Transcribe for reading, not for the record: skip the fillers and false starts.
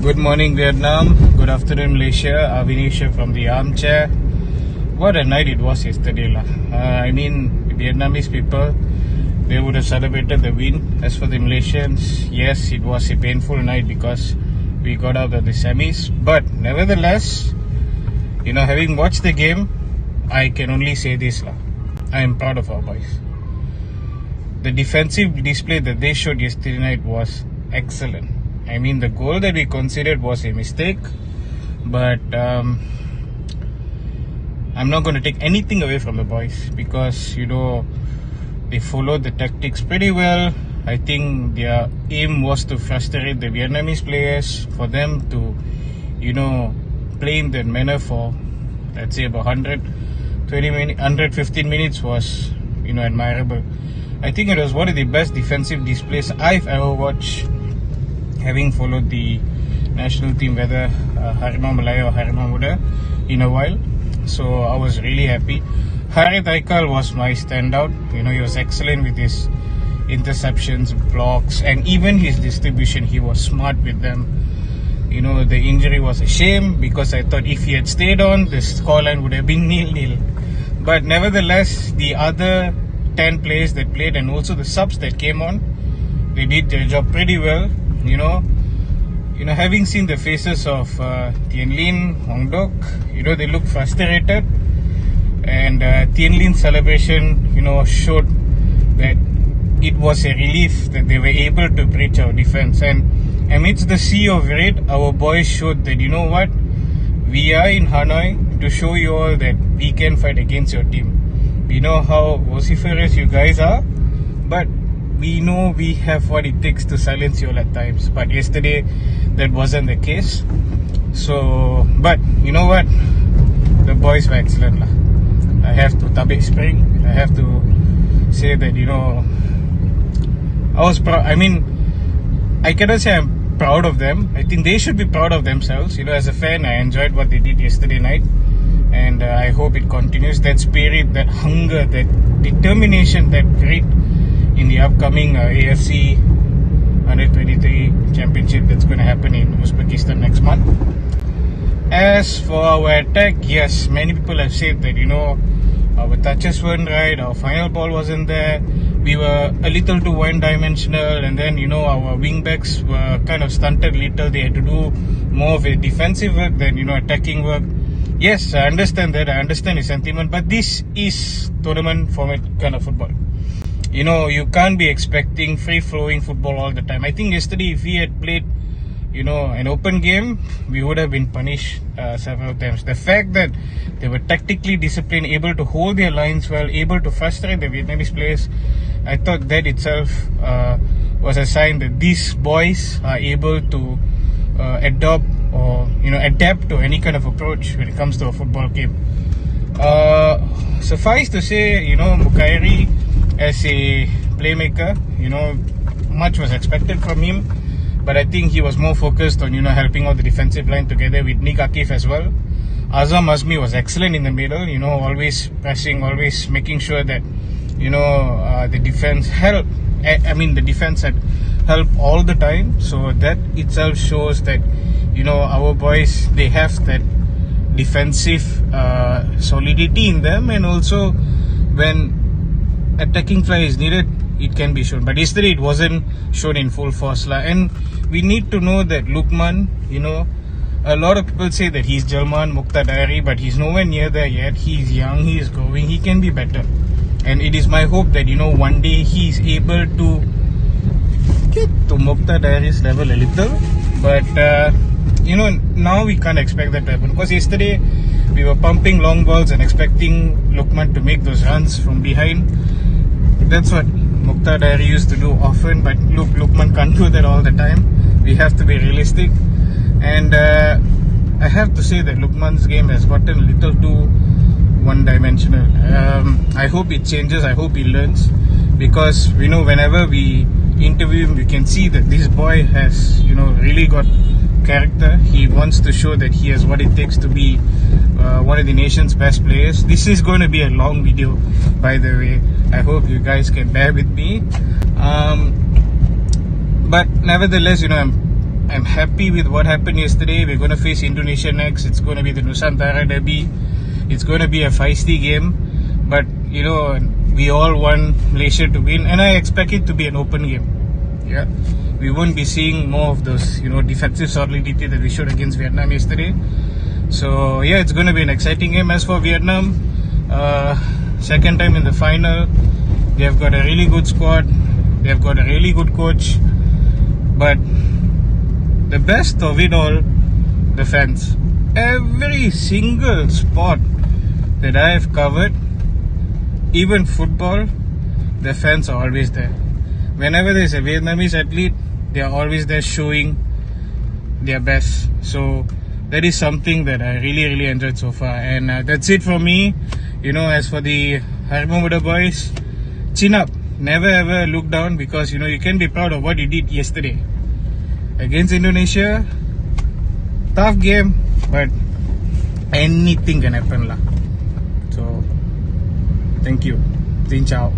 Good morning, Vietnam. Good afternoon, Malaysia. Avinisha from the armchair. What a night it was yesterday, lah. I mean, Vietnamese people, they would have celebrated the win. As for the Malaysians, yes, it was a painful night because we got out of the semis. But nevertheless, having watched the game, I can only say this, lah. I am proud of our boys. The defensive display that they showed yesterday night was excellent. I mean, the goal that we considered was a mistake, but I'm not going to take anything away from the boys because, they followed the tactics pretty well. I think their aim was to frustrate the Vietnamese players, for them to, play in that manner for, let's say, about 115 minutes was, admirable. I think it was one of the best defensive displays I've ever watched, having followed the national team, whether Harimau Muda or Harimau Muda, in a while. So I was really happy. Harith Aikal was my standout. He was excellent with his interceptions, blocks, and even his distribution. He was smart with them. The injury was a shame because I thought if he had stayed on, the scoreline would have been 0-0. But nevertheless, the other 10 players that played and also the subs that came on, they did their job pretty well. Having seen the faces of Tien Lin, Hong Dok, they look frustrated, and Tien Lin's celebration, showed that it was a relief that they were able to breach our defense. And amidst the sea of red, our boys showed that, we are in Hanoi to show you all that we can fight against your team. We know how vociferous you guys are, but we know we have what it takes to silence you all at times. But yesterday, that wasn't the case. So, but you know what? The boys were excellent, lah. I have to tabik spring. I have to say that, I was proud. I mean, I cannot say I'm proud of them. I think they should be proud of themselves. As a fan, I enjoyed what they did yesterday night. And I hope it continues. That spirit, that hunger, that determination, that grit in the upcoming AFC Under-23 Championship that's going to happen in Uzbekistan next month. As for our attack, yes, many people have said that, our touches weren't right, our final ball wasn't there, we were a little too one-dimensional, and then, our wing-backs were kind of stunted a little. They had to do more of a defensive work than, attacking work. Yes, I understand that, I understand his sentiment, but this is tournament format kind of football. You can't be expecting free-flowing football all the time. I think yesterday, if we had played, an open game, we would have been punished several times. The fact that they were tactically disciplined, able to hold their lines well, able to frustrate the Vietnamese players, I thought that itself was a sign that these boys are able to adopt or, adapt to any kind of approach when it comes to a football game. Suffice to say, Mukairi, as a playmaker, much was expected from him, but I think he was more focused on, helping out the defensive line together with Nick Akif as well. Azam Azmi was excellent in the middle, always pressing, always making sure that, the defense helped. The defense had help all the time, so that itself shows that, our boys, they have that defensive solidity in them, and also when attacking fly is needed, it can be shown. But yesterday it wasn't shown in full force, and we need to know that Lukman, a lot of people say that he's Jalman Muqtadari, but he's nowhere near there yet. He's young, he is growing, he can be better, and it is my hope that one day he's able to get to Muqtadari's level a little. But now we can't expect that to happen, because yesterday we were pumping long balls and expecting Lukman to make those runs from behind. That's what Muqtadari used to do often, but Lukman can't do that all the time. We have to be realistic, and I have to say that Lukman's game has gotten a little too one-dimensional. I hope it changes, I hope he learns, because whenever we interview him, you can see that this boy has really got character. He wants to show that he has what it takes to be one of the nation's best players. This is going to be a long video, by the way. I hope you guys can bear with me. But nevertheless, I'm I'm happy with what happened yesterday. We're going to face Indonesia next. It's going to be the Nusantara Derby. It's going to be a feisty game. But, you know, we all want Malaysia to win. And I expect it to be an open game. Yeah. We won't be seeing more of those, you know, defensive solidity that we showed against Vietnam yesterday. So, yeah, it's going to be an exciting game. As for Vietnam, second time in the final. They have got a really good squad. They have got a really good coach. But the best of it all, the fans. Every single sport that I have covered, even football, the fans are always there. Whenever there's a Vietnamese athlete, they are always there showing their best. So that is something that I really enjoyed so far. And that's it for me. You know, as for the Harimau Muda boys, chin up. Never ever look down, because, you know, you can be proud of what you did yesterday against Indonesia. Tough game, but anything can happen lah. So thank you. Xin chào.